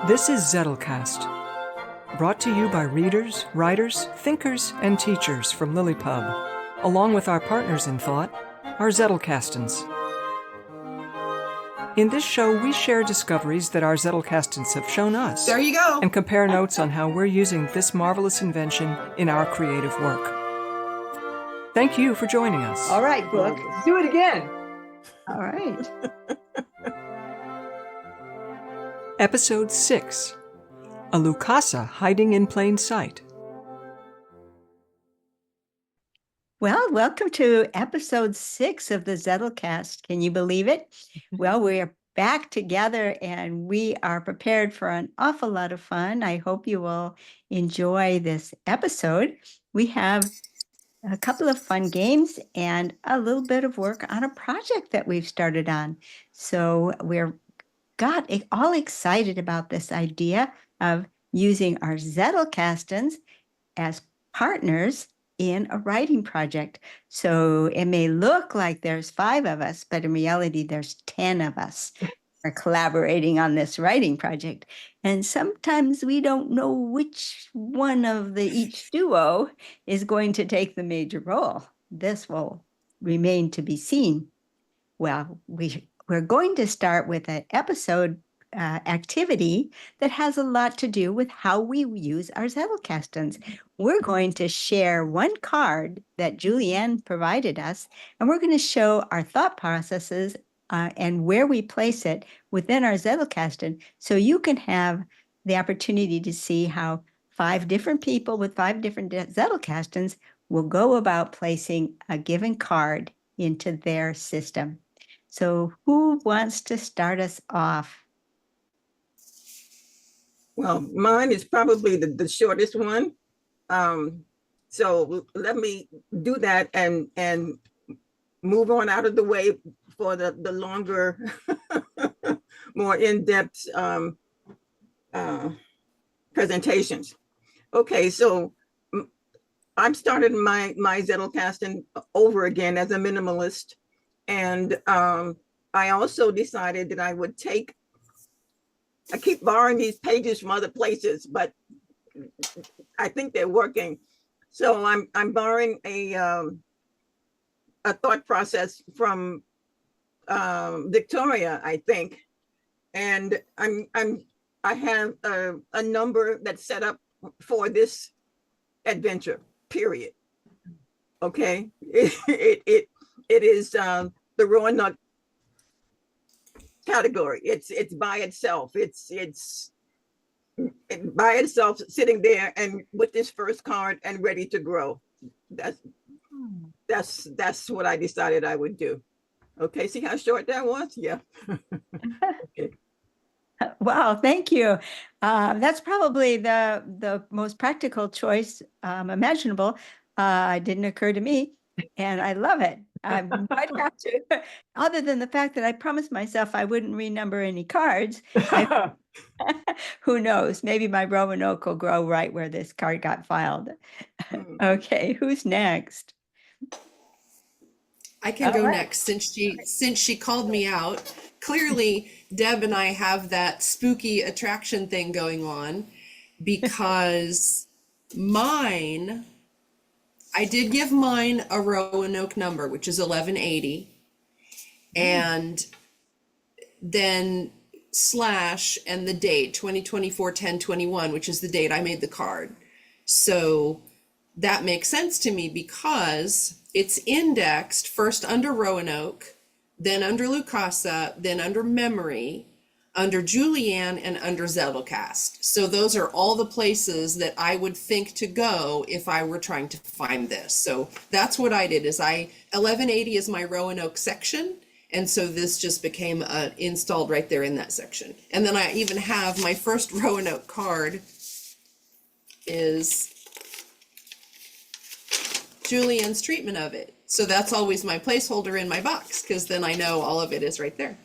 This is Zettelcast, brought to you by readers, writers, thinkers, and teachers from LiLLipub, along with our partners in thought, our Zettelkastens. In this show, we share discoveries that our Zettelkastens have shown us. There you go. And compare notes on how we're using this marvelous invention in our creative work. Thank you for joining us. All right, Brooke, do it again. All right. Episode 6, A Lukasa Hiding in Plain Sight. Well, welcome to episode 6 of the Zettelcast. Can you believe it? Well, we are back together and we are prepared for an awful lot of fun. I hope you will enjoy this episode. We have a couple of fun games and a little bit of work on a project that we've started on. So got all excited about this idea of using our Zettelkastens as partners in a writing project. So it may look like there's 5 of us, but in reality, there's 10 of us are collaborating on this writing project. And sometimes we don't know which one of each duo is going to take the major role. This will remain to be seen. Well, we're going to start with an episode activity that has a lot to do with how we use our Zettelkastens. We're going to share one card that Julianne provided us, and we're going to show our thought processes and where we place it within our Zettelkasten, so you can have the opportunity to see how 5 different people with 5 different Zettelkastens will go about placing a given card into their system. So who wants to start us off? Well, mine is probably the shortest one. So let me do that and move on out of the way for the longer, more in-depth presentations. Okay, so I've started my Zettelkasten over again as a minimalist. And I also decided that I would I keep borrowing these pages from other places, but I think they're working. So I'm borrowing a thought process from Victoria, I think. And I have a number that's set up for this adventure, period. Okay, it is the Roanoke category. It's by itself. It's by itself, sitting there and with this first card and ready to grow. That's what I decided I would do. Okay, see how short that was? Yeah. Okay. Wow, thank you. That's probably the most practical choice imaginable. It didn't occur to me, and I love it. I might have to, other than the fact that I promised myself I wouldn't renumber any cards. Who knows? Maybe my Roanoke will grow right where this card got filed. Okay, who's next? I can go next since she called me out. Clearly, Deb and I have that spooky attraction thing going on because I did give mine a Roanoke number, which is 1180, and then / and the date 2024-10-21, which is the date I made the card. So that makes sense to me because it's indexed first under Roanoke, then under lukasa, then under memory, under Julianne, and under Zettelcast. So those are all the places that I would think to go if I were trying to find this. So that's what I did. 1180 is my Roanoke section, and so this just became installed right there in that section. And then I even have my first Roanoke card is Julianne's treatment of it. So that's always my placeholder in my box, because then I know all of it is right there.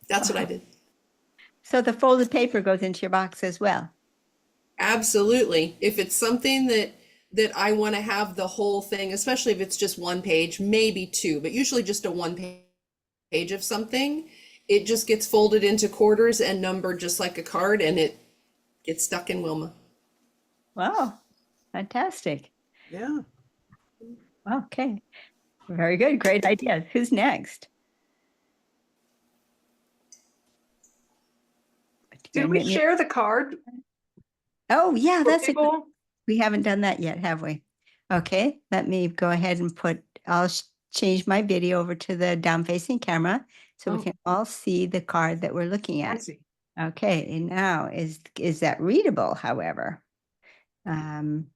That's what I did. So the folded paper goes into your box as well. Absolutely. If it's something that I want to have the whole thing, especially if it's just one page, maybe 2, but usually just a 1 page of something, it just gets folded into quarters and numbered just like a card, and it gets stuck in Wilma. Wow, fantastic. Yeah. Okay, very good. Great idea. Who's next? Did we share the card Oh, yeah, for that's a good. people? We haven't done that yet, have we? Okay, let me go ahead and I'll change my video over to the down-facing camera so we Oh. can all see the card that we're looking I at. see. Okay, and now is that readable, however? I'm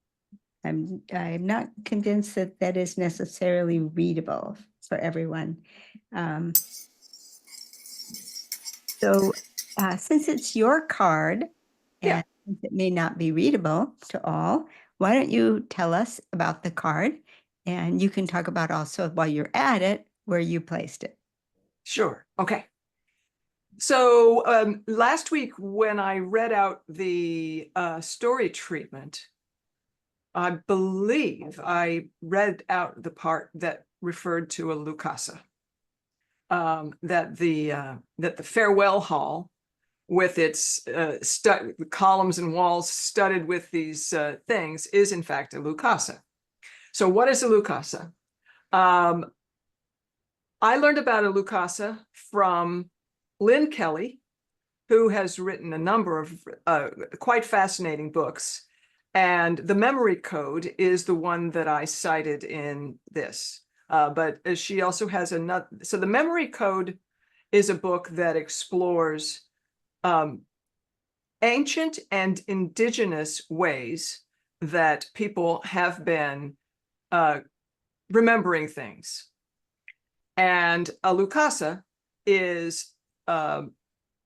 not convinced that that is necessarily readable for everyone. So since it's your card, Yeah. and since it may not be readable to all, why don't you tell us about the card? And you can talk about also while you're at it, where you placed it. Sure. Okay. So last week when I read out the story treatment, I believe I read out the part that referred to a lukasa. That the farewell hall with its columns and walls studded with these things is in fact a lukasa. So what is a lukasa? I learned about a lukasa from Lynn Kelly, who has written a number of quite fascinating books. And the memory code is the one that I cited in this. But she also has another. So the memory code is a book that explores ancient and indigenous ways that people have been remembering things. And a lukasa is an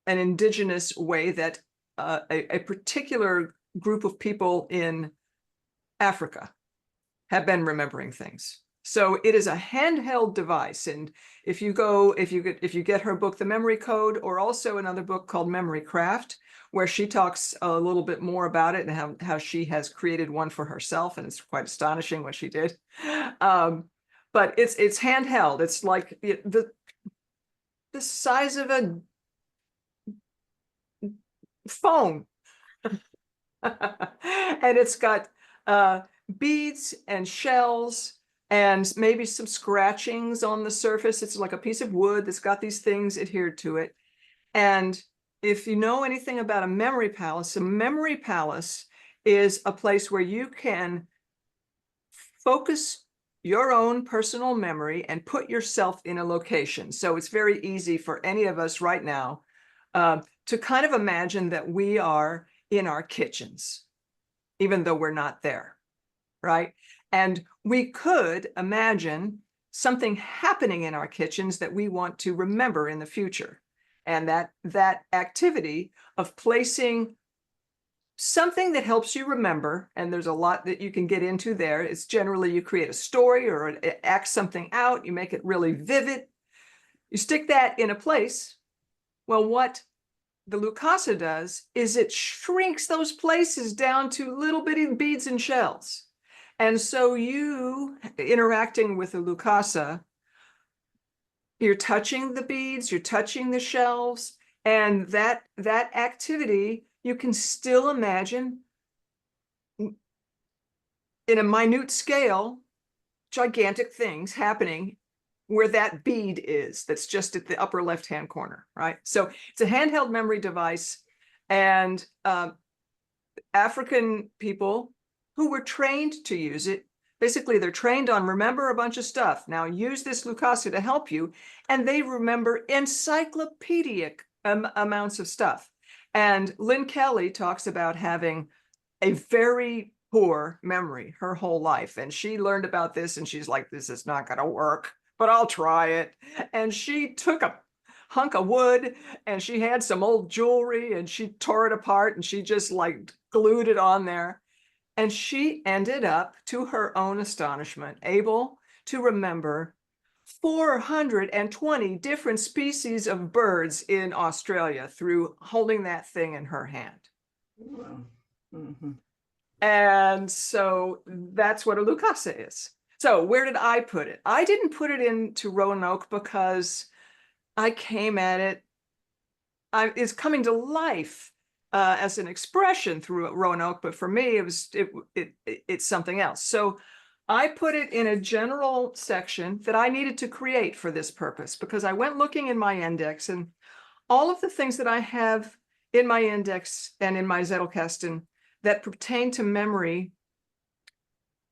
indigenous way that a particular group of people in Africa have been remembering things. So it is a handheld device. And if you get her book, The Memory Code, or also another book called Memory Craft, where she talks a little bit more about it and how she has created one for herself. And it's quite astonishing what she did. But it's handheld. It's like the size of a phone. And it's got beads and shells and maybe some scratchings on the surface. It's like a piece of wood that's got these things adhered to it. And if you know anything about a memory palace is a place where you can focus your own personal memory and put yourself in a location. So it's very easy for any of us right now to kind of imagine that we are in our kitchens, even though we're not there, right? And we could imagine something happening in our kitchens that we want to remember in the future. And that activity of placing something that helps you remember, and there's a lot that you can get into there. It's generally you create a story or act something out, you make it really vivid. You stick that in a place. Well, what the lukasa does is it shrinks those places down to little bitty beads and shells. And so you interacting with the lukasa, you're touching the beads, you're touching the shells, and that activity you can still imagine in a minute scale, gigantic things happening where that bead is, that's just at the upper left-hand corner, right? So it's a handheld memory device, and African people who were trained to use it, basically they're trained on remember a bunch of stuff. Now use this lukasa to help you, and they remember encyclopedic amounts of stuff. And Lynn Kelly talks about having a very poor memory her whole life. And she learned about this and she's like, this is not going to work, but I'll try it. And she took a hunk of wood and she had some old jewelry and she tore it apart and she just like glued it on there. And she ended up, to her own astonishment, able to remember 420 different species of birds in Australia through holding that thing in her hand. Wow. Mm-hmm. And so that's what a lukasa is. So where did I put it? I didn't put it into Roanoke because I came at it is coming to life as an expression through Roanoke, but for me, it's something else. So I put it in a general section that I needed to create for this purpose, because I went looking in my index, and all of the things that I have in my index and in my Zettelkasten that pertain to memory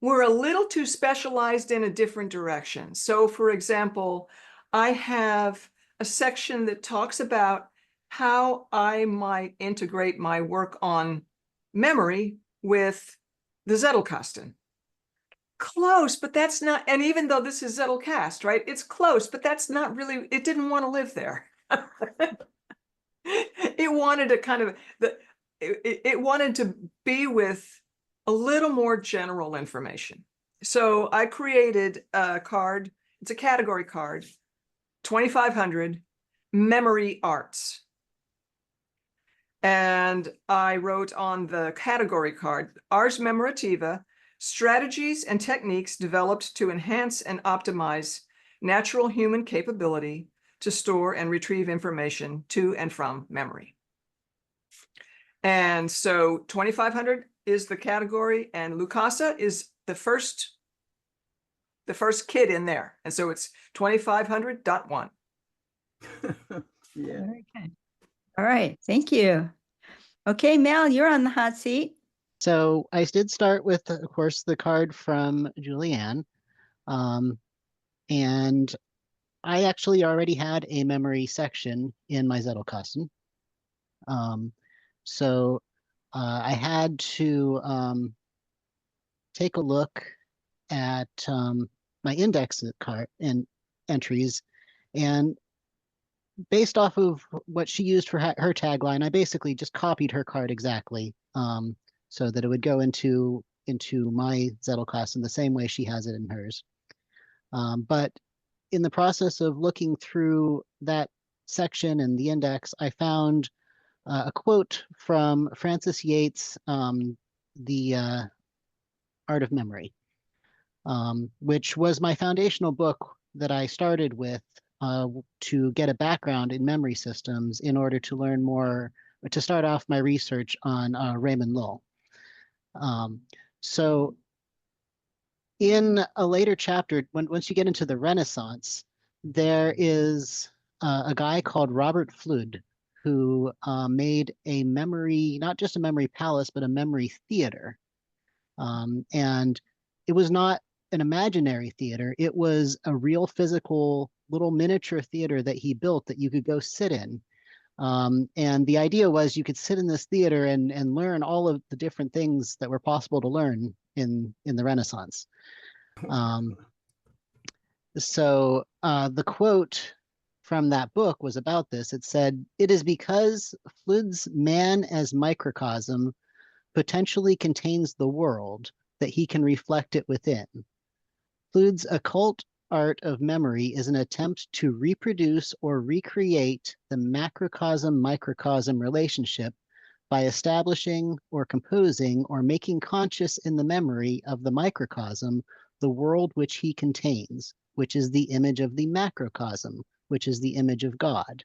were a little too specialized in a different direction. So for example, I have a section that talks about how I might integrate my work on memory with the Zettelkasten. Close, but that's not, and even though this is Zettelcast, right? It's close, but that's not really, it didn't want to live there. It wanted to kind of, it wanted to be with a little more general information. So I created a card, it's a category card, 2500 memory arts. And I wrote on the category card, Ars Memorativa, strategies and techniques developed to enhance and optimize natural human capability to store and retrieve information to and from memory. And so 2500 is the category, and lukasa is the first kid in there. And so it's 2500.1. Yeah. Very good. All right. Thank you. Okay, Mel, you're on the hot seat. So I did start with, of course, the card from Julianne. And I actually already had a memory section in my Zettelkasten. So I had to take a look at my index card and entries, and based off of what she used for her tagline, I basically just copied her card exactly, so that it would go into my Zettelkasten the same way she has it in hers. But in the process of looking through that section and the index, I found a quote from Francis Yates' The Art of Memory, which was my foundational book that I started with to get a background in memory systems in order to learn more, to start off my research on Raymond Lull. So in a later chapter, once you get into the Renaissance, there is a guy called Robert Flood who made a memory, not just a memory palace, but a memory theater. And it was not an imaginary theater. It was a real physical little miniature theater that he built that you could go sit in. And the idea was you could sit in this theater and learn all of the different things that were possible to learn in the Renaissance. So the quote from that book was about this. It said, "It is because Flood's man as microcosm potentially contains the world that he can reflect it within. Flood's occult art of memory is an attempt to reproduce or recreate the macrocosm-microcosm relationship by establishing or composing or making conscious in the memory of the microcosm the world which he contains, which is the image of the macrocosm, which is the image of God."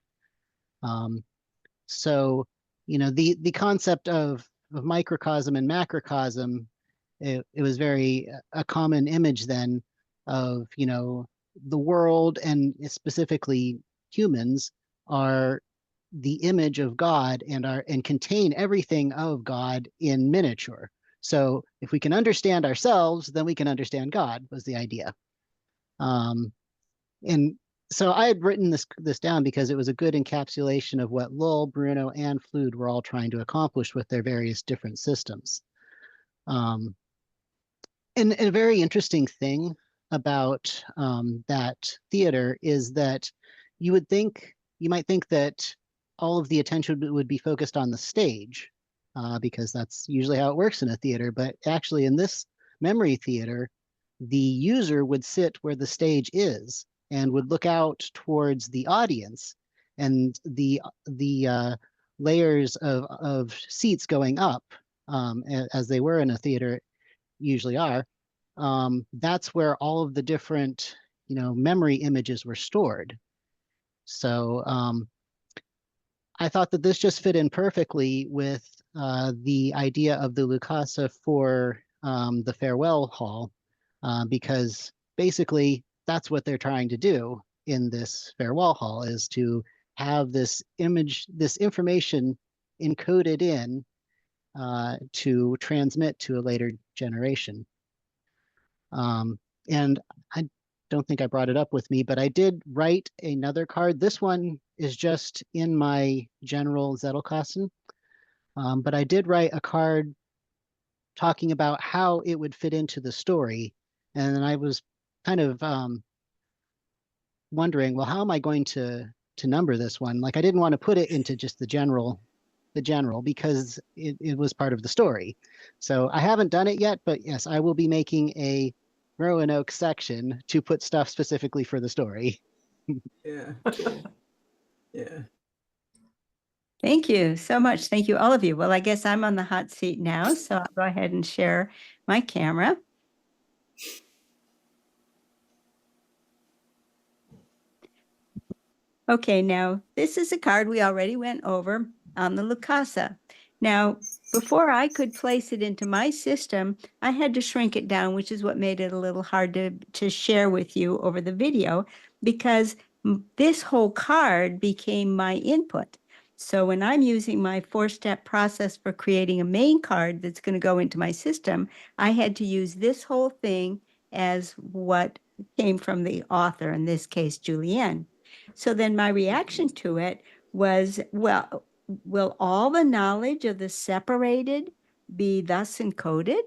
So, you know, the concept of microcosm and macrocosm, it was very a common image then of, you know, the world and specifically humans are the image of God and contain everything of God in miniature. So if we can understand ourselves, then we can understand God, was the idea. And so I had written this down because it was a good encapsulation of what Lull, Bruno, and Flood were all trying to accomplish with their various different systems. And a very interesting thing about that theater is that you might think that all of the attention would be focused on the stage, because that's usually how it works in a theater. But actually in this memory theater, the user would sit where the stage is and would look out towards the audience, and the layers of seats going up, as they were in a theater usually are. That's where all of the different, you know, memory images were stored. So I thought that this just fit in perfectly with the idea of the lukasa for the farewell hall, because basically that's what they're trying to do in this farewell hall, is to have this image, this information encoded in to transmit to a later generation. And I don't think I brought it up with me, but I did write another card. This one is just in my general Zettelkasten, but I did write a card talking about how it would fit into the story. And I was kind of wondering, well, how am I going to number this one? Like, I didn't want to put it into just the general because it was part of the story. So I haven't done it yet, but yes, I will be making a Roanoke section to put stuff specifically for the story. Yeah. Yeah. Thank you so much. Thank you, all of you. Well, I guess I'm on the hot seat now, so I'll go ahead and share my camera. Okay, now this is a card we already went over on the lukasa. Now, before I could place it into my system, I had to shrink it down, which is what made it a little hard to share with you over the video, because this whole card became my input. So when I'm using my 4-step process for creating a main card that's going to go into my system, I had to use this whole thing as what came from the author, in this case, Julianne. So then my reaction to it was, well, will all the knowledge of the separated be thus encoded?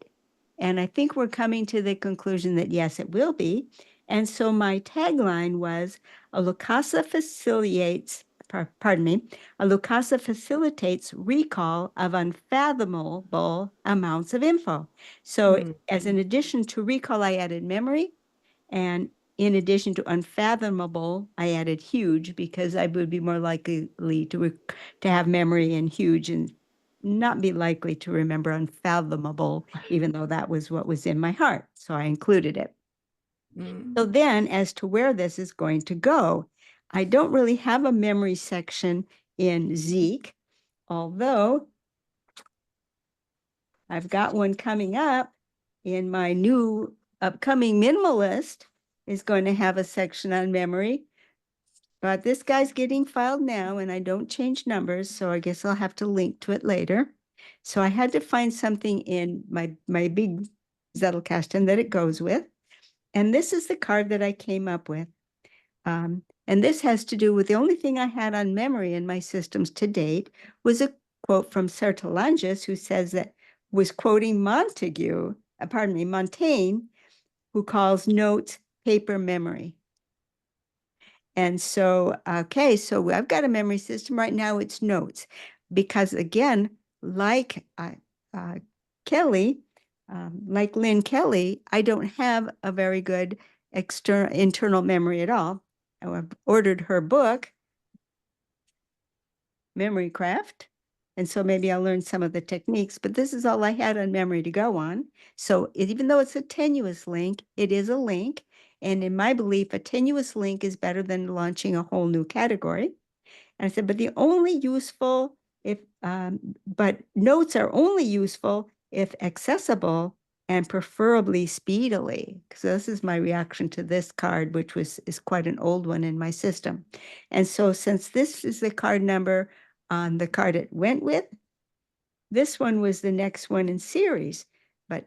And I think we're coming to the conclusion that yes, it will be. And so my tagline was, a lukasa facilitates, pardon me, a lukasa facilitates recall of unfathomable amounts of info. So as an addition to recall, I added memory, and in addition to unfathomable, I added huge, because I would be more likely to have memory in huge and not be likely to remember unfathomable, even though that was what was in my heart. So I included it. So then, as to where this is going to go, I don't really have a memory section in Zeek, although I've got one coming up in my new upcoming minimalist is going to have a section on memory. But this guy's getting filed now, and I don't change numbers, so I guess I'll have to link to it later. So I had to find something in my big Zettelkasten that it goes with. And this is the card that I came up with. And this has to do with the only thing I had on memory in my systems to date was a quote from Zettelcastens, who says that was quoting Montaigne, who calls notes paper memory. And so, okay, so I've got a memory system right now, it's notes, because again, like Kelly, like Lynn Kelly, I don't have a very good internal memory at all. I've ordered her book, Memory Craft, and so maybe I'll learn some of the techniques, but this is all I had on memory to go on. So even though it's a tenuous link, it is a link. And in my belief, a tenuous link is better than launching a whole new category. And I said, but but notes are only useful if accessible and preferably speedily. So this is my reaction to this card, which is quite an old one in my system. And so since this is the card number on the card it went with, this one was the next one in series. But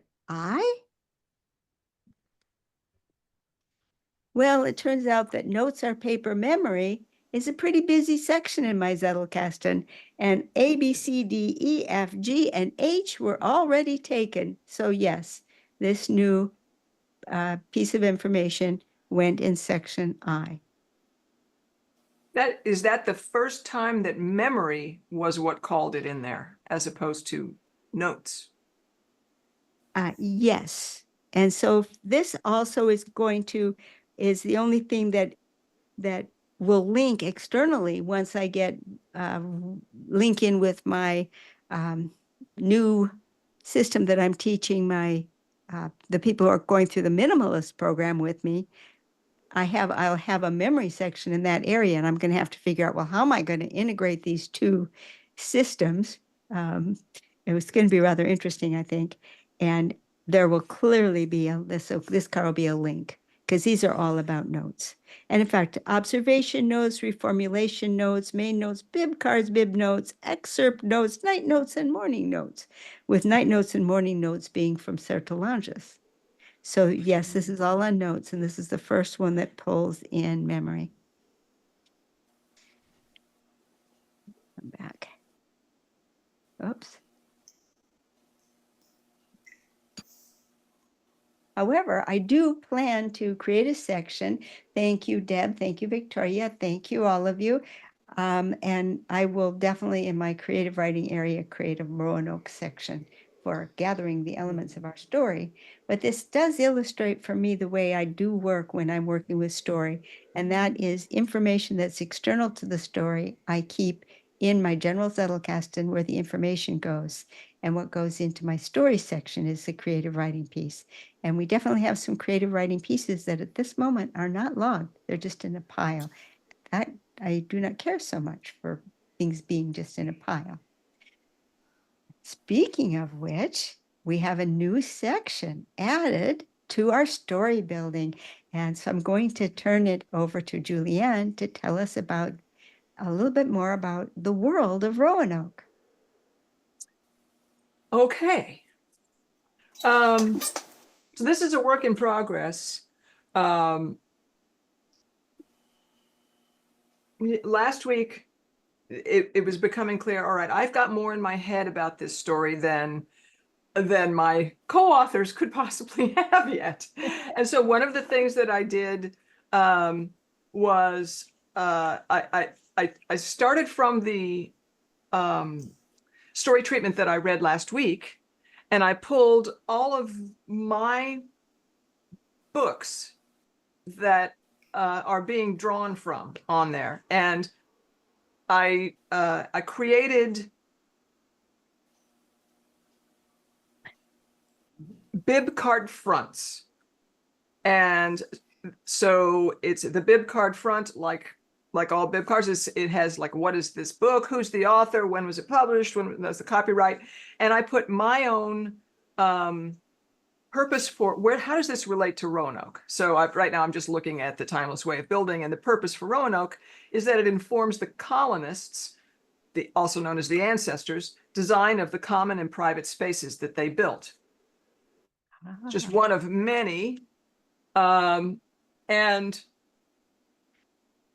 well, it turns out that notes are paper memory is a pretty busy section in my Zettelkasten, and A, B, C, D, E, F, G, and H were already taken. So yes, this new piece of information went in section I. Is that the first time that memory was what called it in there, as opposed to notes? Yes. And so this also is the only thing that will link externally once I get link in with my new system that I'm teaching the people who are going through the minimalist program with me. I'll have a memory section in that area, and I'm going to have to figure out, well, how am I going to integrate these two systems? It was going to be rather interesting, I think. And there will clearly be this card will be a link, because these are all about notes. And in fact, observation notes, reformulation notes, main notes, bib cards, bib notes, excerpt notes, night notes, and morning notes, with night notes and morning notes being from Zettelkastens. So yes, this is all on notes, and this is the first one that pulls in memory. I'm back. Oops. However, I do plan to create a section. Thank you, Deb. Thank you, Victoria. Thank you, all of you. And I will definitely, in my creative writing area, create a Roanoke section for gathering the elements of our story. But this does illustrate for me the way I do work when I'm working with story. And that is information that's external to the story, I keep in my general Zettelkasten where the information goes. And what goes into my story section is the creative writing piece. And we definitely have some creative writing pieces that at this moment are not logged. They're just in a pile. That I do not care so much for things being just in a pile. Speaking of which, we have a new section added to our story building. And so I'm going to turn it over to Julianne to tell us about a little bit more about the world of Roanoke. Okay. So this is a work in progress. Last week, it was becoming clear, all right, I've got more in my head about this story than my co-authors could possibly have yet. And so one of the things that I did was I started from the story treatment that I read last week, and I pulled all of my books that are being drawn from on there, and I created bib card fronts. And so it's the bib card front, like all bib cards, it has like, what is this book? Who's the author? When was it published? When was the copyright? And I put my own purpose for how does this relate to Roanoke? So right now I'm just looking at the timeless way of building, and the purpose for Roanoke is that it informs the colonists, also known as the ancestors, design of the common and private spaces that they built. Just one of many. And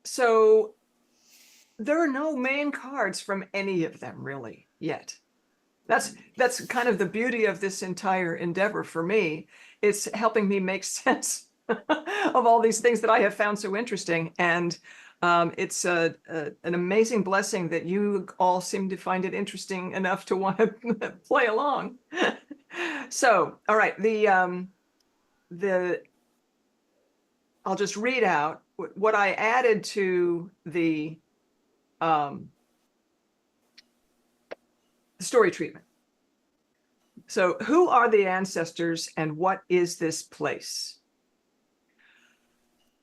so there are no main cards from any of them really yet. That's kind of the beauty of this entire endeavor for me. It's helping me make sense of all these things that I have found so interesting. And it's an amazing blessing that you all seem to find it interesting enough to want to play along. So, all right, I'll just read out what I added to the story treatment. So, who are the ancestors and what is this place?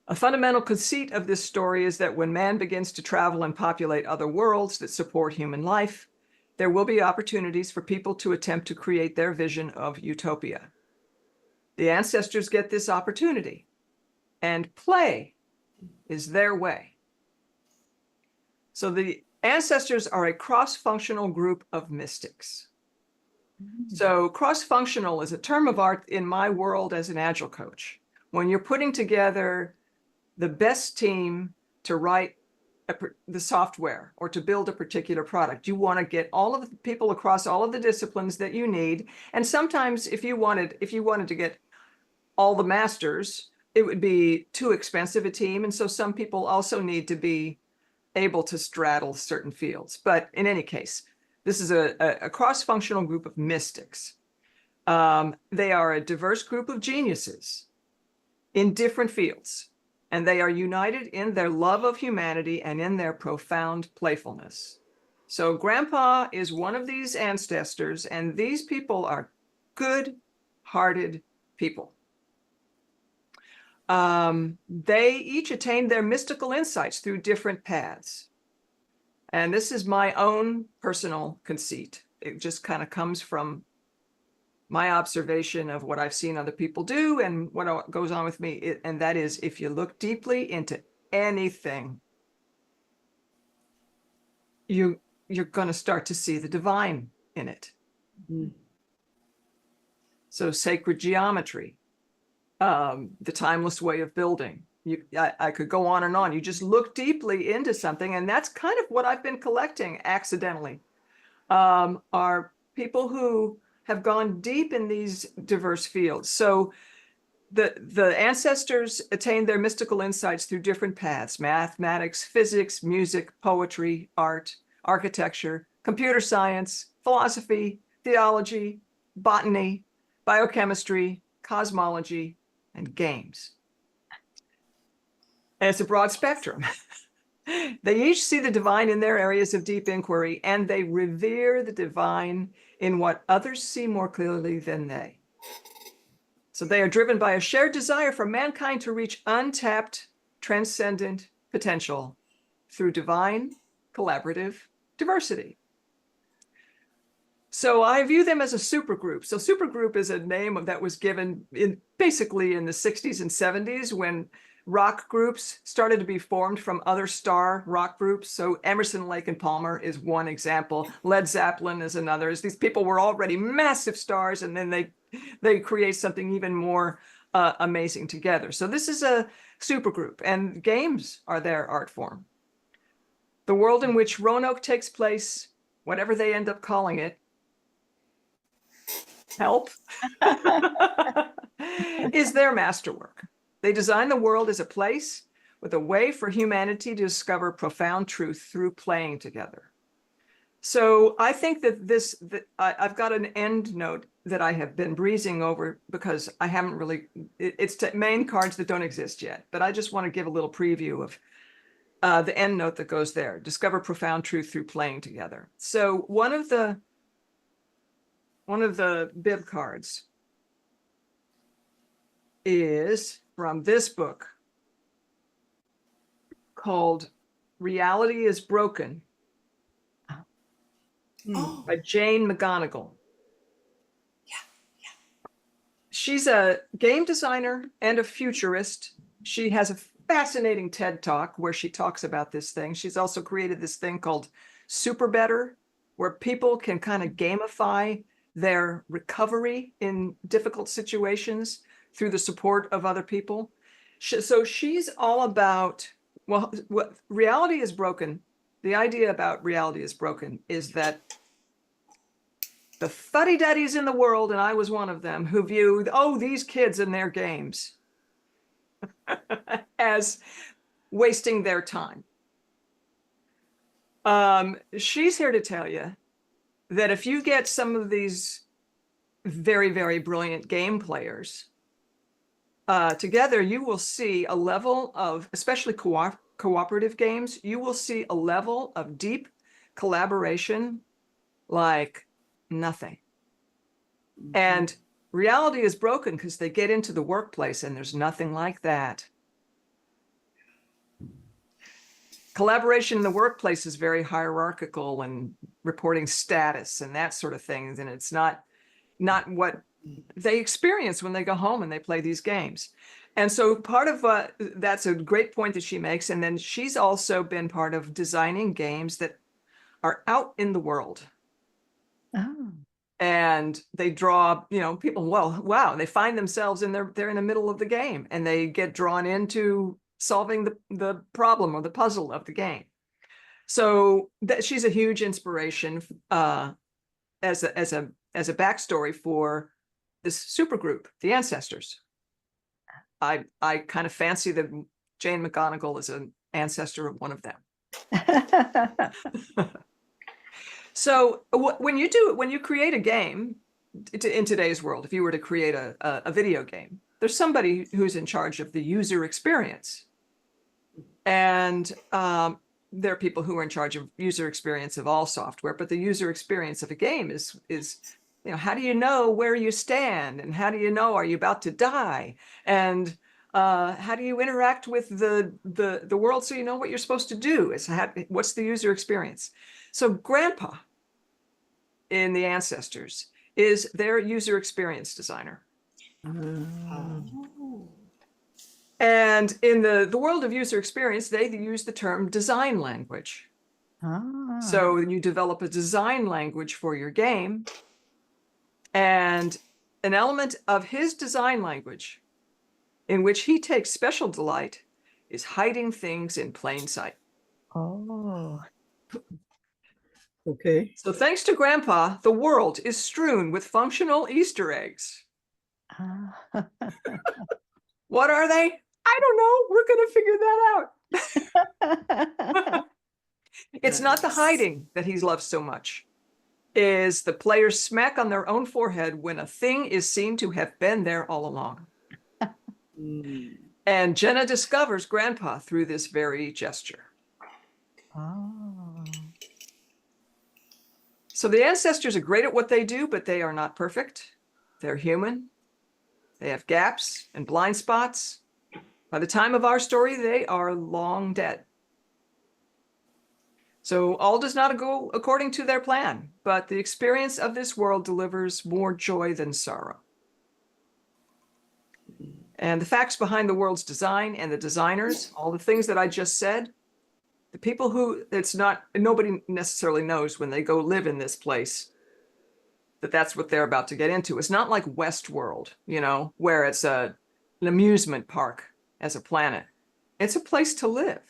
A fundamental conceit of this story is that when man begins to travel and populate other worlds that support human life, there will be opportunities for people to attempt to create their vision of utopia. The ancestors get this opportunity, and play is their way. So the ancestors are a cross-functional group of mystics. So cross-functional is a term of art in my world as an Agile coach. When you're putting together the best team to write the software or to build a particular product, you want to get all of the people across all of the disciplines that you need. And sometimes if you wanted to get all the masters, it would be too expensive a team. And so some people also need to be able to straddle certain fields. But in any case, this is a cross-functional group of mystics. They are a diverse group of geniuses in different fields, and they are united in their love of humanity and in their profound playfulness. So Grandpa is one of these ancestors, and these people are good-hearted people. They each attained their mystical insights through different paths. And this is my own personal conceit. It just kind of comes from my observation of what I've seen other people do and what goes on with me. And that is, if you look deeply into anything, you're going to start to see the divine in it. Mhm. So sacred geometry, the timeless way of building. I could go on and on. You just look deeply into something, and that's kind of what I've been collecting accidentally, are people who have gone deep in these diverse fields. So the ancestors attained their mystical insights through different paths: mathematics, physics, music, poetry, art, architecture, computer science, philosophy, theology, botany, biochemistry, cosmology, and games. And it's a broad spectrum. They each see the divine in their areas of deep inquiry, and they revere the divine in what others see more clearly than they. So they are driven by a shared desire for mankind to reach untapped, transcendent potential through divine, collaborative diversity. So I view them as a supergroup. So supergroup is a name that was given basically in the 60s and 70s, when rock groups started to be formed from other star rock groups. So Emerson, Lake and Palmer is one example. Led Zeppelin is another. These people were already massive stars, and then they create something even more amazing together. So this is a supergroup, and games are their art form. The world in which Roanoke takes place, whatever they end up calling it, help, is their masterwork. They design the world as a place with a way for humanity to discover profound truth through playing together. So I think that I've got an end note that I have been breezing over because I haven't really, it's main cards that don't exist yet, but I just want to give a little preview of the end note that goes there: discover profound truth through playing together. So one of the bib cards is from this book called Reality is Broken Oh, by Jane McGonigal. yeah. She's a game designer and a futurist. She has a fascinating TED Talk where she talks about this thing. She's also created this thing called Super Better, where people can kind of gamify their recovery in difficult situations through the support of other people. So she's all about, well, what reality is broken. The idea about reality is broken is that the fuddy-duddies in the world, and I was one of them, who viewed, oh, these kids and their games as wasting their time. She's here to tell you that if you get some of these very, very brilliant game players together, you will see a level of, especially cooperative games, you will see a level of deep collaboration like nothing. And reality is broken because they get into the workplace and there's nothing like that. Collaboration in the workplace is very hierarchical and reporting status and that sort of thing. And it's not what they experience when they go home and they play these games. And so part of that's a great point that she makes. And then she's also been part of designing games that are out in the world. Oh. And they draw, people, well, wow, they find themselves they're in the middle of the game and they get drawn into solving the problem or the puzzle of the game. So she's a huge inspiration as a backstory for this supergroup, the ancestors. I kind of fancy that Jane McGonigal is an ancestor of one of them. So when you create a game in today's world, if you were to create a video game, there's somebody who's in charge of the user experience. And there are people who are in charge of user experience of all software, but the user experience of a game is how do you know where you stand? And how do you know, are you about to die? And How do you interact with the world so you know what you're supposed to do? What's the user experience? So grandpa in the ancestors is their user experience designer. Oh. And in the world of user experience, they use the term design language. Ah. So you develop a design language for your game, and an element of his design language in which he takes special delight is hiding things in plain sight. Oh. Okay. So thanks to Grandpa, the world is strewn with functional Easter eggs. Ah. What are they? I don't know. We're going to figure that out. It's not the Nice. hiding that he loves so much. Is the players smack on their own forehead when a thing is seen to have been there all along. Mm. And Jenna discovers Grandpa through this very gesture. Oh. So the ancestors are great at what they do, but they are not perfect. They're human. They have gaps and blind spots. By the time of our story, they are long dead. So all does not go according to their plan, but the experience of this world delivers more joy than sorrow. And the facts behind the world's design and the designers, all the things that I just said, the people who nobody necessarily knows when they go live in this place that that's what they're about to get into. It's not like Westworld, where it's an amusement park as a planet. It's a place to live.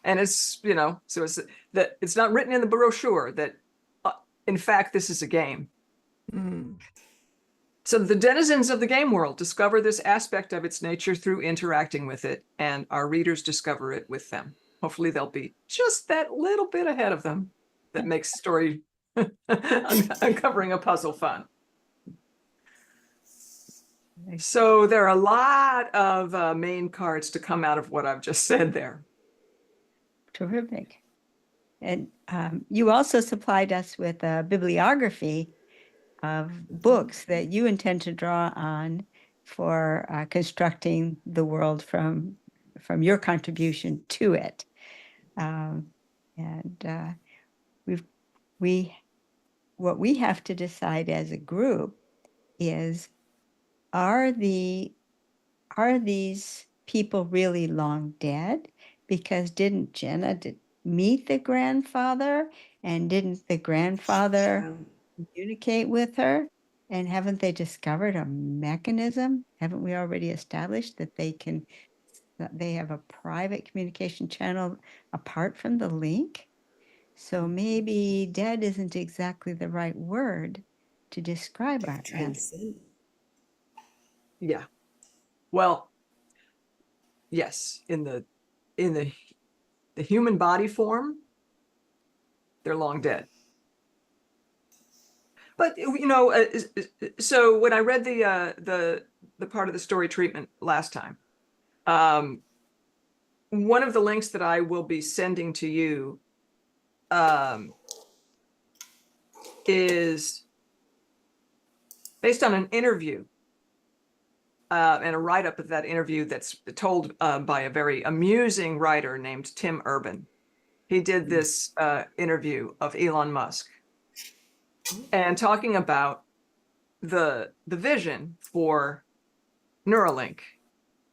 And it's, so it's not written in the brochure that, in fact, this is a game. Mm. So the denizens of the game world discover this aspect of its nature through interacting with it, and our readers discover it with them. Hopefully they'll be just that little bit ahead of them that makes story uncovering a puzzle fun. So there are a lot of main cards to come out of what I've just said there. Terrific. And you also supplied us with a bibliography of books that you intend to draw on for constructing the world from your contribution to it. What we have to decide as a group is, are these people really long dead? Because didn't Jenna meet the grandfather, and didn't the grandfather communicate with her? And haven't they discovered a mechanism? Haven't we already established that they have a private communication channel apart from the link? So maybe dead isn't exactly the right word to describe our Transcend. Yeah. Well, yes, in the human body form, they're long dead. But so when I read the part of the story treatment last time, one of the links that I will be sending to you is based on an interview and a write-up of that interview that's told by a very amusing writer named Tim Urban. He did this interview of Elon Musk and talking about the vision for Neuralink.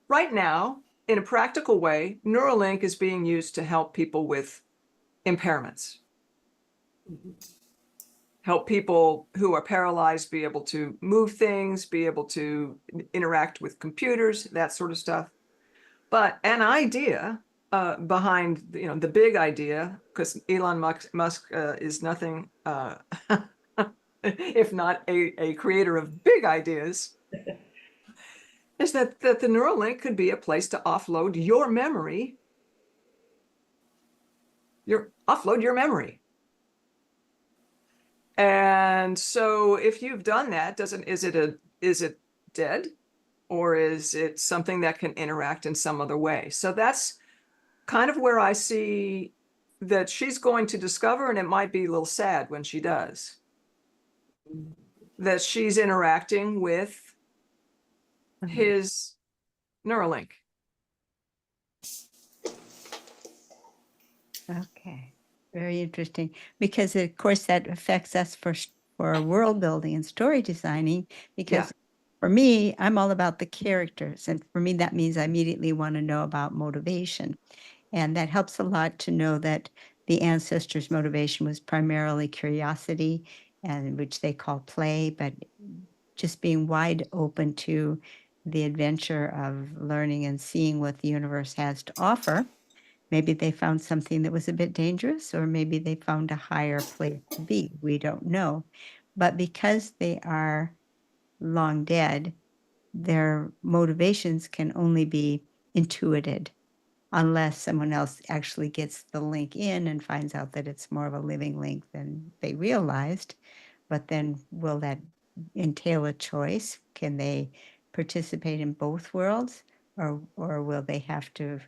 Right now, in a practical way, Neuralink is being used to help people with impairments. Help people who are paralyzed be able to move things, be able to interact with computers, that sort of stuff. But an idea behind, the big idea, because Elon Musk is nothing if not a creator of big ideas, is that the Neuralink could be a place to offload your memory. Offload your memory. And so if you've done that, is it dead, or is it something that can interact in some other way? So that's kind of where I see that she's going to discover, and it might be a little sad when she does, that she's interacting with his Neuralink. Okay, very interesting. Because of course that affects us for world building and story designing. Because for me, I'm all about the characters, and for me that means I immediately want to know about motivation, and that helps a lot to know that the ancestors' motivation was primarily curiosity, and which they call play, but just being wide open to the adventure of learning and seeing what the universe has to offer. Maybe they found something that was a bit dangerous, or maybe they found a higher place to be. We don't know. But because they are long dead, their motivations can only be intuited unless someone else actually gets the link in and finds out that it's more of a living link than they realized. But then will that entail a choice? Can they participate in both worlds, or will they have to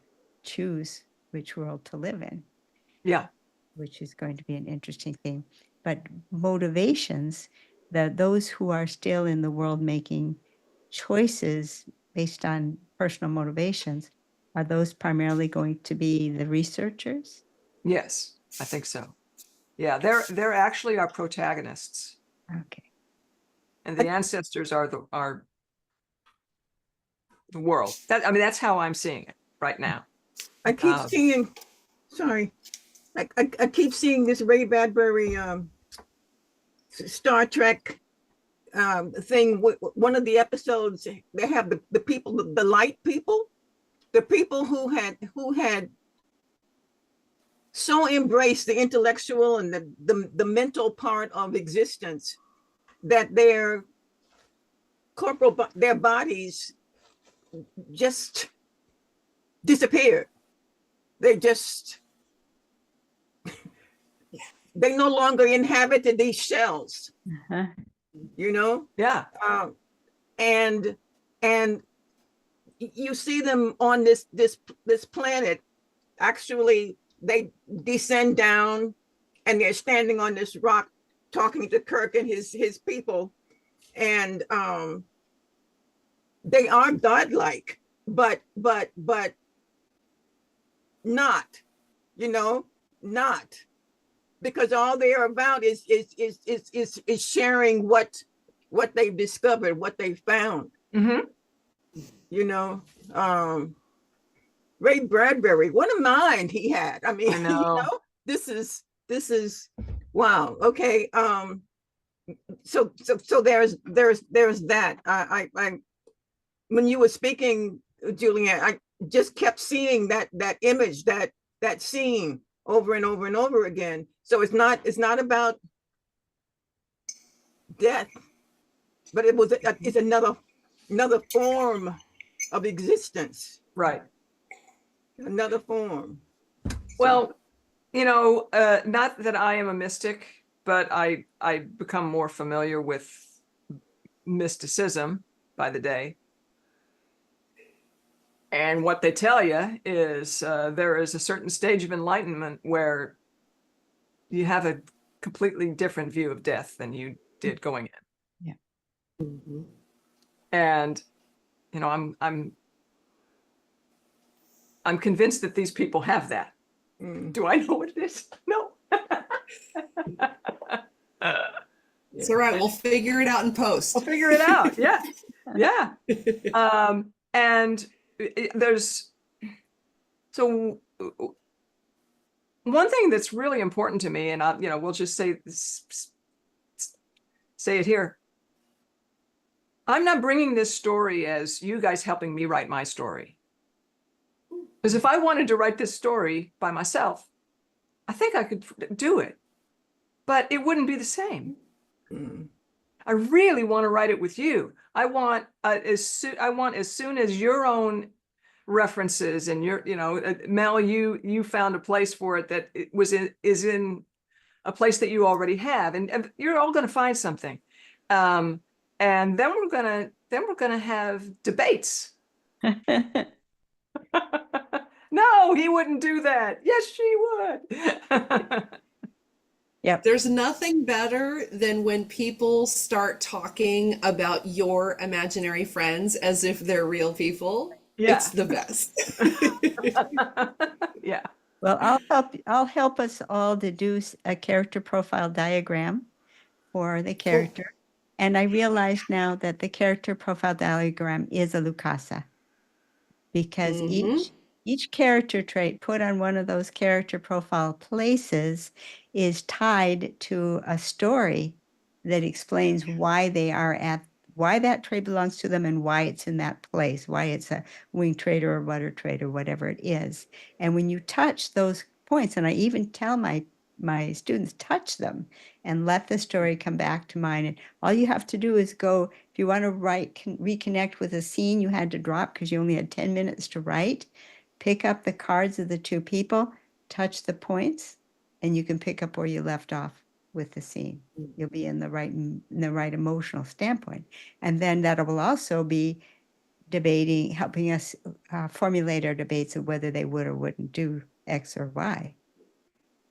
choose which world to live in? Yeah. Which is going to be an interesting thing. But motivations, those who are still in the world making choices based on personal motivations, are those primarily going to be the researchers? Yes, I think so. Yeah, they're actually our protagonists, Okay. and the ancestors are the world. That's how I'm seeing it right now. I keep seeing, sorry, I keep seeing this Ray Bradbury Star Trek thing. One of the episodes, they have the people, the light people, the people who had so embraced the intellectual and the mental part of existence that their bodies just disappeared. They no longer inhabited these shells, Uh-huh. you know? Yeah. And you see them on this planet. Actually, they descend down and they're standing on this rock talking to Kirk and his people. And they are godlike, but not, not, because all they are about is sharing what they've discovered, what they found. Mm-hmm. Ray Bradbury, what a mind he had. I mean, I know. this is wow. Okay. So there's that. I when you were speaking, Julianne, I just kept seeing that image, that scene over and over and over again. So it's not about death, but it's another form of existence. Right. Another form. Well, not that I am a mystic, but I become more familiar with mysticism by the day. And what they tell you is there is a certain stage of enlightenment where you have a completely different view of death than you did going in. Yeah. Mm-hmm. And I'm convinced that these people have that. Do I know what it is? No. It's all right. We'll figure it out in post. We'll figure it out. Yeah. Yeah. And there's, so one thing that's really important to me, and we'll just say it here. I'm not bringing this story as you guys helping me write my story. Because if I wanted to write this story by myself, I think I could do it, but it wouldn't be the same. I really want to write it with you. I want as soon as your own references and your, Mel, you found a place for it that is in a place that you already have, and you're all going to find something, and then we're gonna have debates. No, he wouldn't do that. Yes, she would. Yep. There's nothing better than when people start talking about your imaginary friends as if they're real people. Yeah. It's the best. Yeah. Well, I'll help us all deduce a character profile diagram for the character. And I realize now that the character profile diagram is a lukasa, because each character trait put on one of those character profile places is tied to a story that explains why that trait belongs to them and why it's in that place, why it's a wing trait or a rudder trait or whatever it is. And when you touch those points, and I even tell my students, touch them and let the story come back to mind. And all you have to do is go, if you want to reconnect with a scene you had to drop because you only had 10 minutes to write, pick up the cards of the two people, touch the points, and you can pick up where you left off with the scene. You'll be in the right emotional standpoint. And then that will also be helping us formulate our debates of whether they would or wouldn't do X or Y,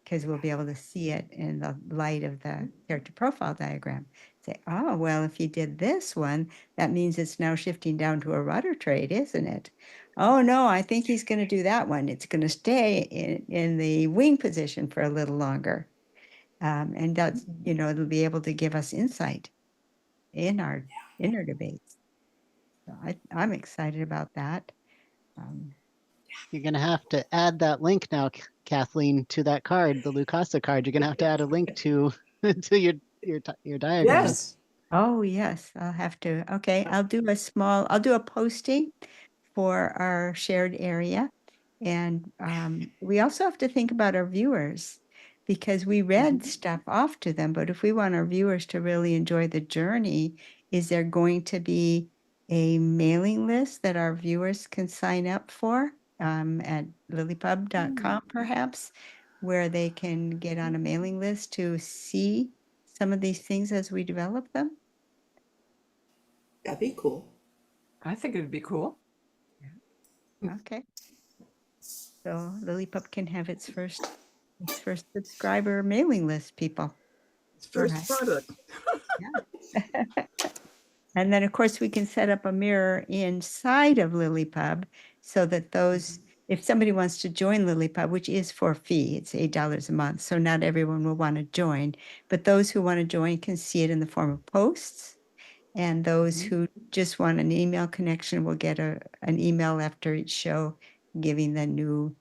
because we'll be able to see it in the light of the character profile diagram. Say, oh, well, if you did this one, that means it's now shifting down to a rudder trait, isn't it? Oh, no, I think he's going to do that one. It's going to stay in the wing position for a little longer. And that's, it'll be able to give us insight in our debates. So I'm excited about that. You're going to have to add that link now, Kathleen, to that card, the lukasa card. You're going to have to add a link to to your diagram. Yes. Oh, yes, I'll have to. Okay, I'll do a posting for our shared area. And we also have to think about our viewers, because we read stuff off to them. But if we want our viewers to really enjoy the journey, is there going to be a mailing list that our viewers can sign up for at lillipub.com perhaps, where they can get on a mailing list to see some of these things as we develop them? That'd be cool. I think it'd be cool. Okay. So LiLLiPub can have its first subscriber mailing list, people. It's first Right. product. And then, of course, we can set up a mirror inside of LiLLiPub so that if somebody wants to join LiLLiPub, which is for a fee, it's $8 a month, so not everyone will want to join, but those who want to join can see it in the form of posts. And those who just want an email connection will get an email after each show giving the new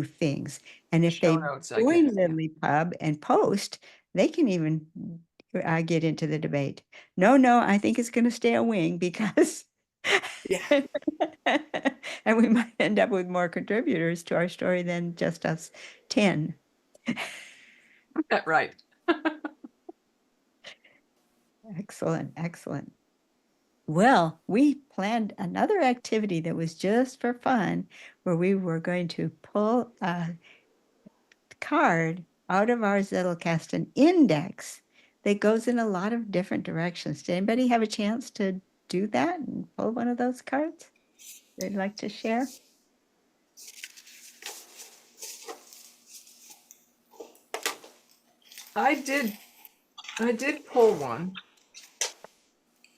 things. And if Show they notes, I join guess, yeah. LiLLiPub and post, they can even get into the debate. No, I think it's going to stay a wing because Yeah. and we might end up with more contributors to our story than just us 10. Right. Excellent. Well, we planned another activity that was just for fun, where we were going to pull a card out of our Zettelkasten index that goes in a lot of different directions. Did anybody have a chance to do that and pull one of those cards they'd like to share? I did pull one.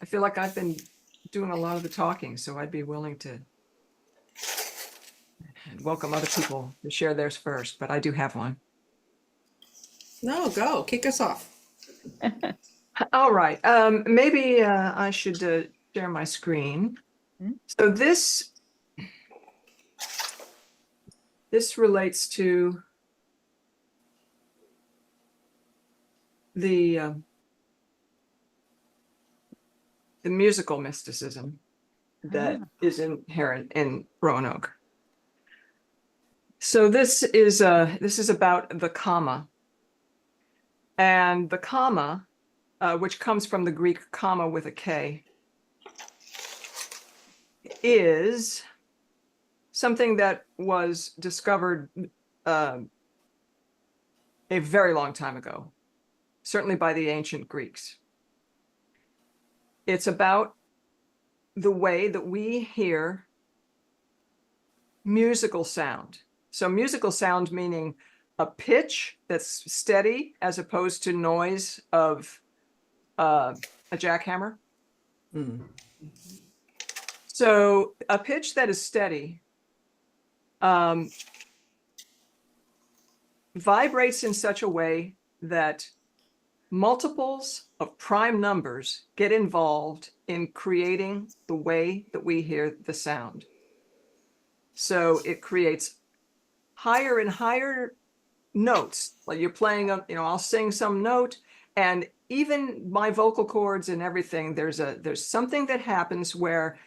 I feel like I've been doing a lot of the talking, so I'd be willing to welcome other people to share theirs first, but I do have one. No, go. Kick us off. All right. Maybe I should share my screen. So this relates to the musical mysticism that is inherent in Roanoke. So this is about the comma, and the comma, which comes from the Greek comma with a K, is something that was discovered a very long time ago, certainly by the ancient Greeks. It's about the way that we hear musical sound. So musical sound meaning a pitch that's steady as opposed to noise of a jackhammer. So a pitch that is steady vibrates in such a way that multiples of prime numbers get involved in creating the way that we hear the sound. So it creates higher and higher notes. Like you're playing, I'll sing some note, and even my vocal cords and everything, there's something that happens where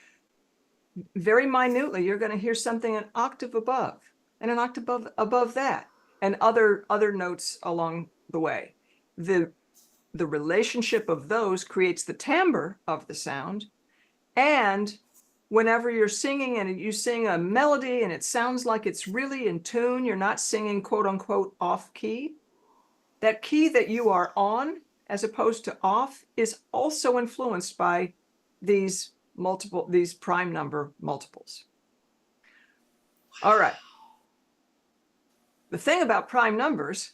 very minutely you're going to hear something an octave above and an octave above that, and other notes along the way. The relationship of those creates the timbre of the sound. And whenever you're singing and you sing a melody and it sounds like it's really in tune, you're not singing quote unquote off key. That key that you are on as opposed to off is also influenced by these prime number multiples. All right. The thing about prime numbers,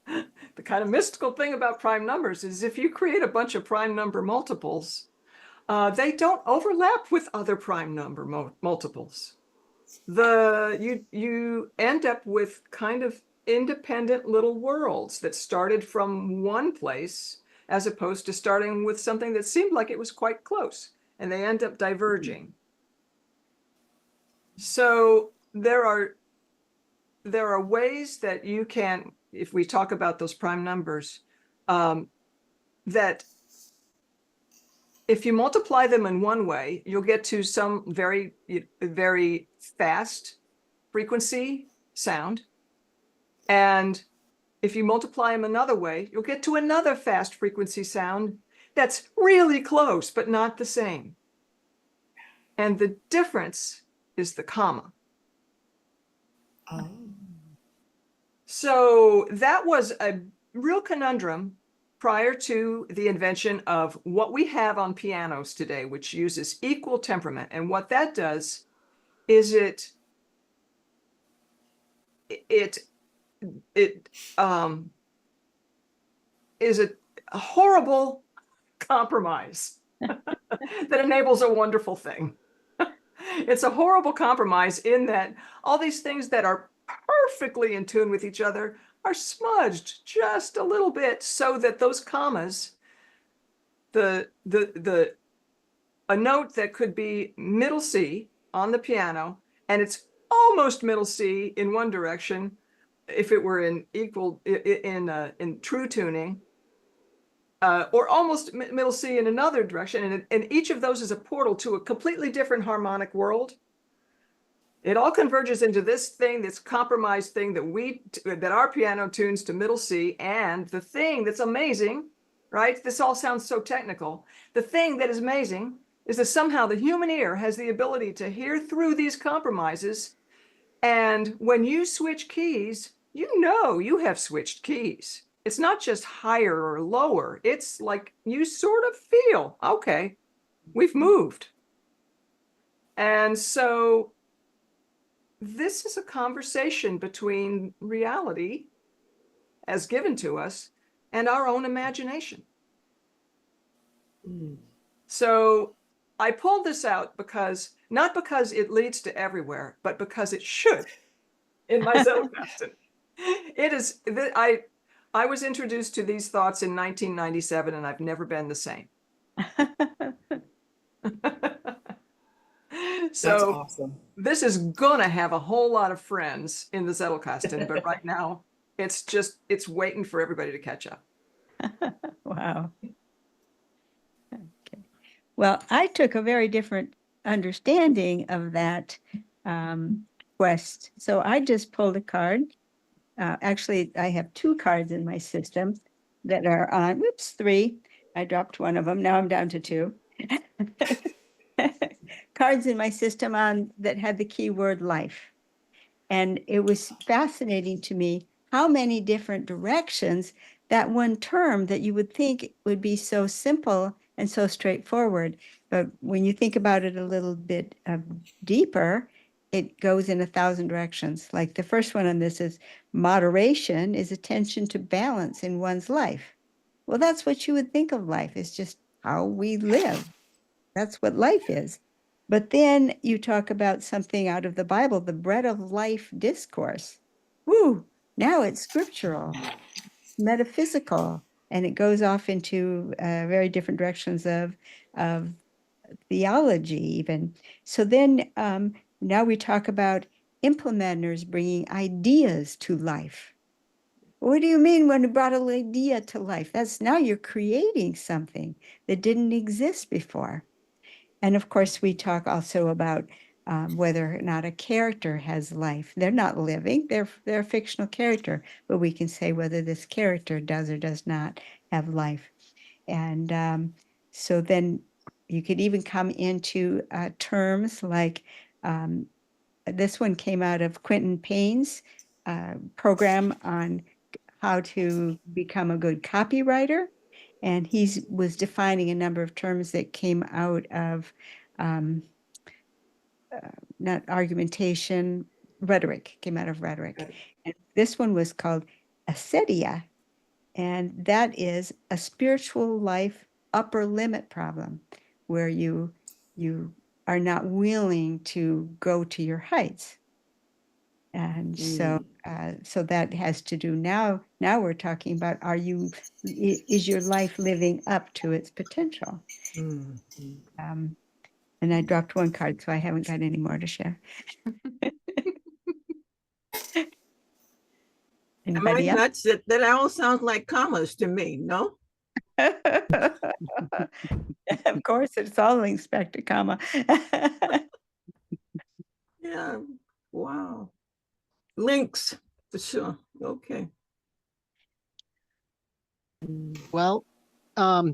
the kind of mystical thing about prime numbers is if you create a bunch of prime number multiples, they don't overlap with other prime number multiples. You end up with kind of independent little worlds that started from one place as opposed to starting with something that seemed like it was quite close, and they end up diverging. So there are ways that you can, if we talk about those prime numbers, that if you multiply them in one way, you'll get to some very, very fast frequency sound. And if you multiply them another way, you'll get to another fast frequency sound that's really close, but not the same. And the difference is the comma. Oh. So that was a real conundrum prior to the invention of what we have on pianos today, which uses equal temperament. And what that does is it is a horrible compromise that enables a wonderful thing. It's a horrible compromise in that all these things that are perfectly in tune with each other are smudged just a little bit so that those commas, a note that could be middle C on the piano, and it's almost middle C in one direction, if it were in true tuning, or almost middle C in another direction, and each of those is a portal to a completely different harmonic world. It all converges into this thing, this compromised thing that our piano tunes to middle C. And the thing that's amazing, right? This all sounds so technical. The thing that is amazing is that somehow the human ear has the ability to hear through these compromises. And when you switch keys, you have switched keys. It's not just higher or lower. It's like you sort of feel, okay, we've moved. And so this is a conversation between reality as given to us and our own imagination. Mm. So I pulled this out not because it leads to everywhere, but because it should in my Zettelkasten. It is, I was introduced to these thoughts in 1997, and I've never been the same. So That's awesome. This is gonna have a whole lot of friends in the Zettelkasten, but right now it's waiting for everybody to catch up. Wow. Okay. Well, I took a very different understanding of that quest. So I just pulled a card. Actually, I have two cards in my system that are on, three. I dropped one of them. Now I'm down to two. Cards in my system that had the keyword life. And it was fascinating to me how many different directions that one term that you would think would be so simple and so straightforward. But when you think about it a little bit deeper, it goes in 1,000 directions. Like the first one on this is moderation is attention to balance in one's life. Well, that's what you would think of life, is just how we live. That's what life is. But then you talk about something out of the Bible, the bread of life discourse. Woo, now it's scriptural, metaphysical, and it goes off into very different directions of theology even. So then now we talk about implementers bringing ideas to life. What do you mean when you brought an idea to life? That's now you're creating something that didn't exist before. And of course, we talk also about whether or not a character has life. They're not living, they're a fictional character, but we can say whether this character does or does not have life. And so then you could even come into terms like this one came out of Quentin Payne's program on how to become a good copywriter. And he was defining a number of terms that came out of not argumentation, rhetoric, came out of rhetoric. Rhetoric. And this one was called acedia. And that is a spiritual life upper limit problem where you are not willing to go to your heights. And so so that has to do now we're talking about is your life living up to its potential? And I dropped one card, so I haven't got any more to share. Am I Anybody else? nuts? That all sounds like commas to me, no? Of course, it's all Inspector Comma. Yeah, wow. Links, for sure, okay. Well,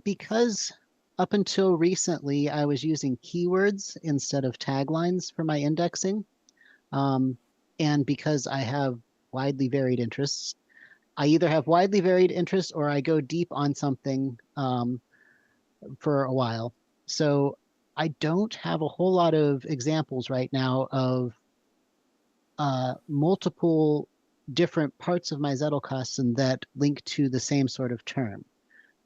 because up until recently, I was using keywords instead of taglines for my indexing. And because I have widely varied interests, I either have widely varied interests or I go deep on something for a while. So I don't have a whole lot of examples right now of multiple different parts of my Zettelkasten that link to the same sort of term.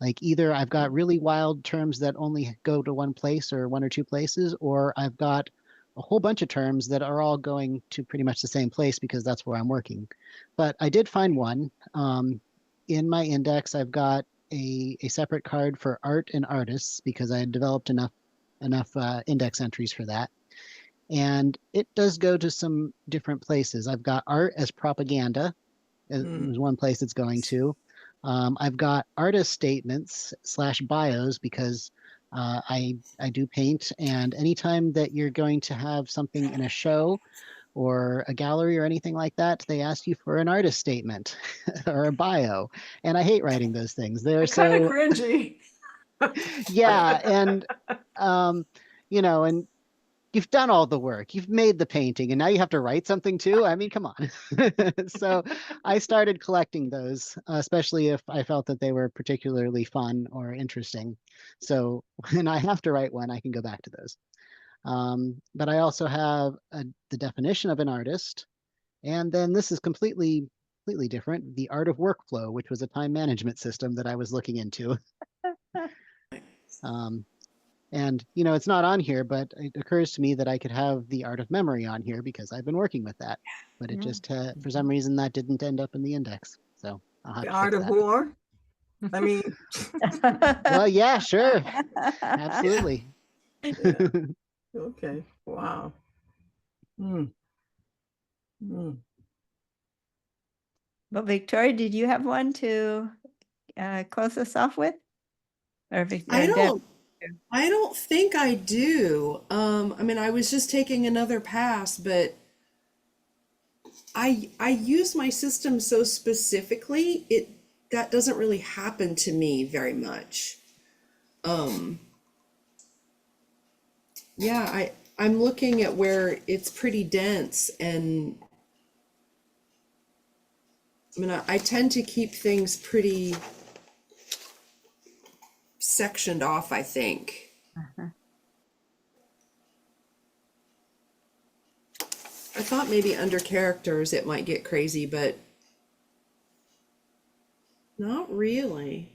Like either I've got really wild terms that only go to one place or one or two places, or I've got a whole bunch of terms that are all going to pretty much the same place because that's where I'm working. But I did find one. In my index, I've got a separate card for art and artists because I had developed enough index entries for that. And it does go to some different places. I've got art as propaganda, is one place it's going to. I've got artist statements / bios because I do paint, and anytime that you're going to have something in a show or a gallery or anything like that, they ask you for an artist statement or a bio, and I hate writing those things. They're Kind of so cringy. yeah, and and you've done all the work, you've made the painting, and now you have to write something too. I mean, come on. So I started collecting those, especially if I felt that they were particularly fun or interesting. So when I have to write one, I can go back to those. But I also have the definition of an artist. And then this is completely different. The art of workflow, which was a time management system that I was looking into. And, it's not on here, but it occurs to me that I could have the art of memory on here because I've been working with that. But it just, for some reason, that didn't end up in the index. So I'll have The to art fix of that. war? I mean, Well, yeah, sure. Absolutely. yeah. Okay, wow. Mm. Mm. Well, Victoria, did you have one to close us off with? Or I don't think I do. I mean, I was just taking another pass, but I use my system so specifically, that doesn't really happen to me very much. Yeah, I'm looking at where it's pretty dense, and I mean, I tend to keep things pretty sectioned off, I think. I thought maybe under characters it might get crazy, but not really.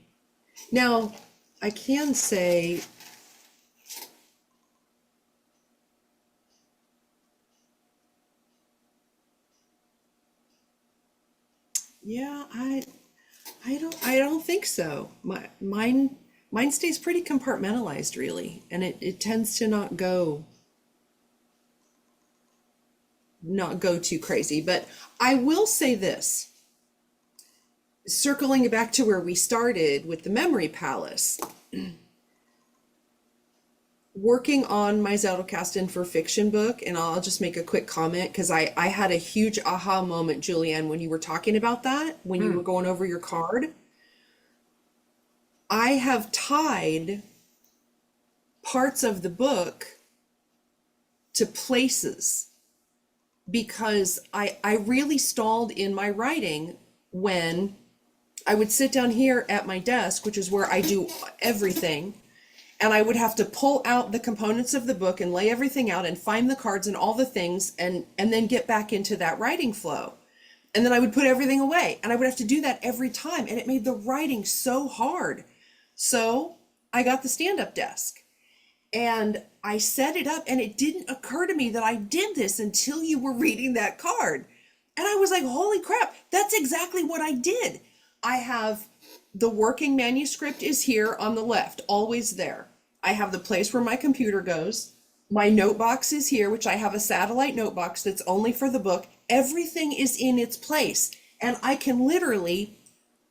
Now, I can say Yeah, I don't think so. Mine stays pretty compartmentalized really, and it tends to not go too crazy. But I will say this, circling back to where we started with the memory palace, working on my Zettelkasten for fiction book, and I'll just make a quick comment because I had a huge aha moment, Julianne, when you were talking about that, when you were going over your card. I have tied parts of the book to places because I really stalled in my writing when I would sit down here at my desk, which is where I do everything, and I would have to pull out the components of the book and lay everything out and find the cards and all the things and then get back into that writing flow. And then I would put everything away and I would have to do that every time. And it made the writing so hard. So I got the stand-up desk and I set it up, and it didn't occur to me that I did this until you were reading that card. And I was like, holy crap, that's exactly what I did. I have the working manuscript is here on the left, always there. I have the place where my computer goes. My note box is here, which I have a satellite note box that's only for the book. Everything is in its place. And I can literally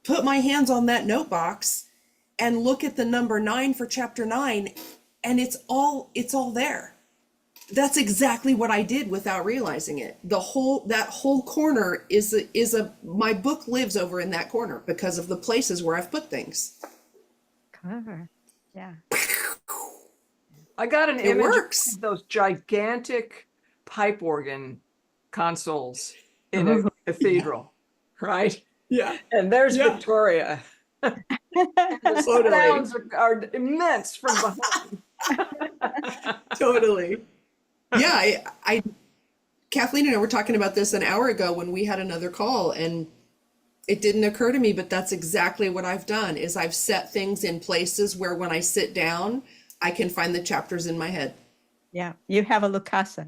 put my hands on that note box and look at the number 9 for chapter 9, and it's all there. That's exactly what I did without realizing it. That whole corner is my book lives over in that corner because of the places where I've put things. Clever. Yeah. I got an It image works. of those gigantic pipe organ consoles in a cathedral, right? Yeah. And there's Yeah. Victoria. The Totally. sounds are immense from behind. Totally. Yeah, I Kathleen and I were talking about this an hour ago when we had another call, and it didn't occur to me, but that's exactly what I've done is I've set things in places where when I sit down, I can find the chapters in my head. Yeah. You have a lukasa.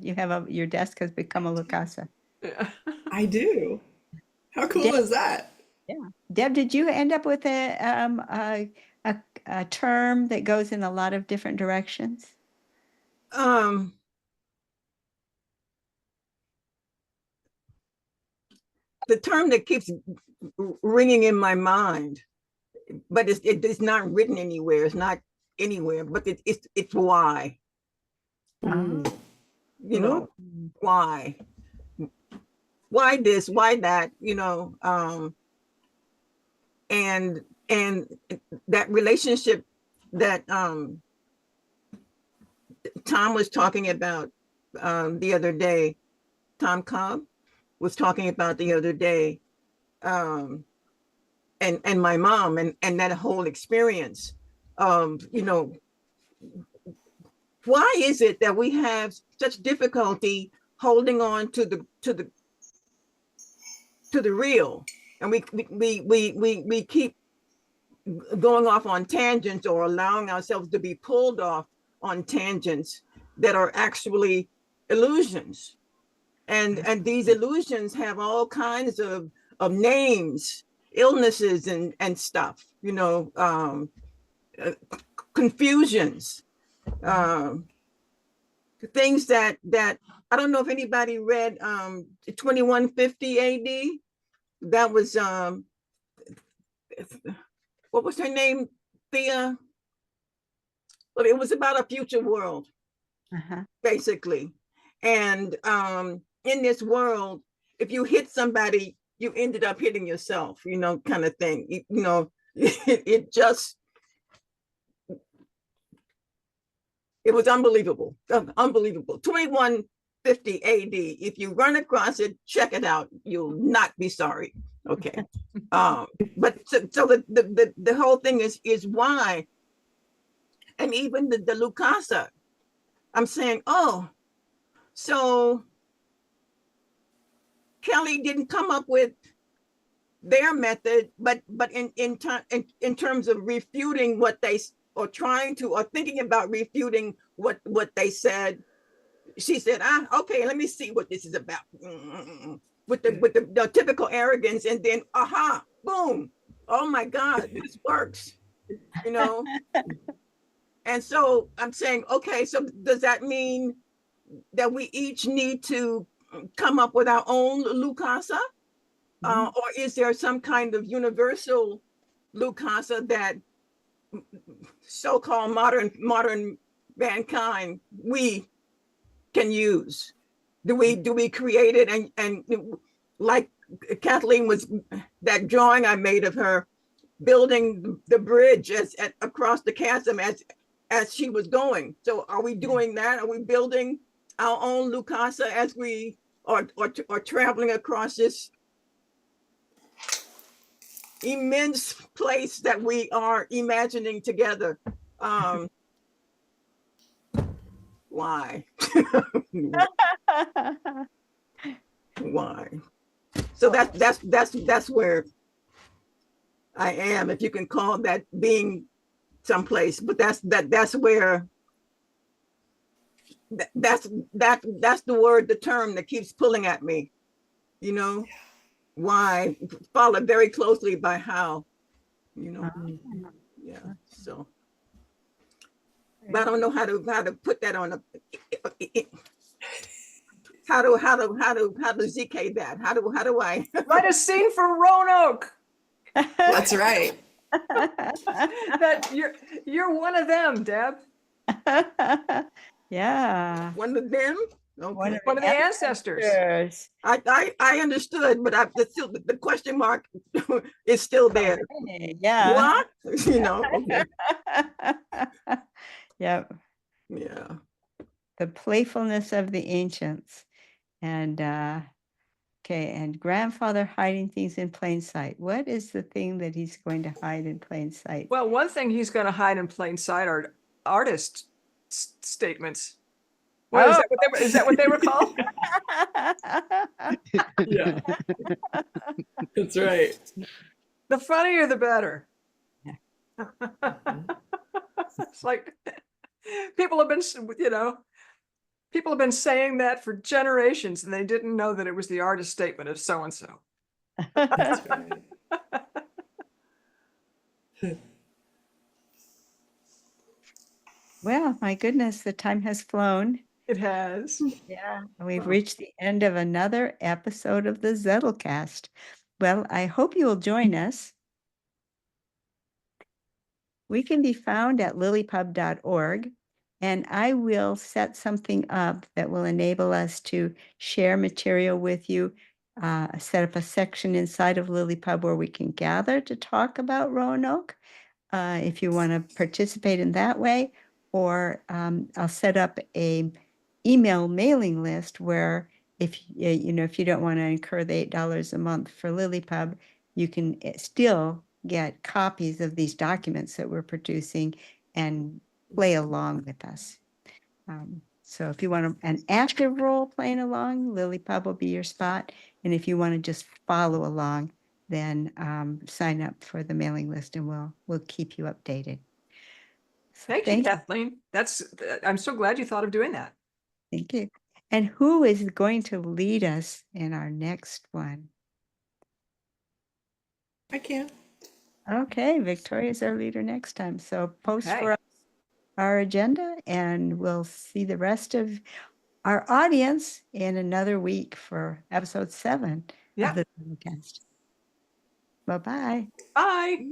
Your desk has become a lukasa. Yeah. I do. How cool Deb, is that? yeah. Deb, did you end up with a term that goes in a lot of different directions? The term that keeps ringing in my mind, but it's not written anywhere. It's not anywhere, but it's why. Oh. You know, why this, why that, and that relationship that Tom was talking about the other day, Tom Cobb was talking about the other day, and my mom and that whole experience. Why is it that we have such difficulty holding on to the real, and we keep going off on tangents or allowing ourselves to be pulled off on tangents that are actually illusions, and these illusions have all kinds of names, illnesses and stuff, confusions, things that I don't know if anybody read 2150 AD. That was what was her name? Thea. But it was about a future world, basically. And in this world, if you hit somebody, you ended up hitting yourself, kind of thing. It just, it was unbelievable. Unbelievable. 2150 AD. If you run across it, check it out. You'll not be sorry. Okay. But so the whole thing is why. And even the lukasa, I'm saying, oh, so Kelly didn't come up with their method, but in terms of refuting what they, or trying to, or thinking about refuting what they said, she said, okay, let me see what this is about. with the typical arrogance, and then aha, boom, oh my God, this works, you know. And so I'm saying, okay, so does that mean that we each need to come up with our own lukasa? Or is there some kind of universal lukasa that so-called modern mankind we can use? Do we create it, and like Kathleen was, that drawing I made of her building the bridge across the chasm as she was going. So are we doing that? Are we building our own lukasa as we are traveling across this immense place that we are imagining together? Why? Why? So that's where I am, if you can call that being someplace, but that's where that's the word, the term that keeps pulling at me, you know. Why, followed very closely by how, you know. Yeah, so but I don't know how to put that on how to ZK that. How do I Write a scene for Roanoke. That's right. That you're one of them, Deb. Yeah. one of them? Okay. One of the ancestors. I understood, but still the question mark is still there. Yeah. What? You know, okay. Yep. Yeah. The playfulness of the ancients. And okay, and grandfather hiding things in plain sight. What is the thing that he's going to hide in plain sight? Well, one thing he's going to hide in plain sight are artist statements. What is that what they were called? Yeah. That's right. The funnier the better. It's like people have been saying that for generations, and they didn't know that it was the artist statement of so and so. That's right. Well, my goodness, the time has flown. It has. Yeah. We've reached the end of another episode of the Zettelcast. Well, I hope you will join us. We can be found at lillypub.org, and I will set something up that will enable us to share material with you, set up a section inside of LiLLiPub where we can gather to talk about Roanoke, if you want to participate in that way, or I'll set up a email mailing list where if you don't want to incur the $8 a month for LiLLiPub, you can still get copies of these documents that we're producing and play along with us. So if you want an active role playing along, LiLLiPub will be your spot. And if you want to just follow along, then sign up for the mailing list and we'll keep you updated. So Thank you, Kathleen. I'm so glad you thought of doing that. Thank you. And who is going to lead us in our next one? I can. Okay, Victoria's our leader next time. So post Okay. for us our agenda, and we'll see the rest of our audience in another week for episode 7 Yeah. of the podcast. Bye-bye. Bye.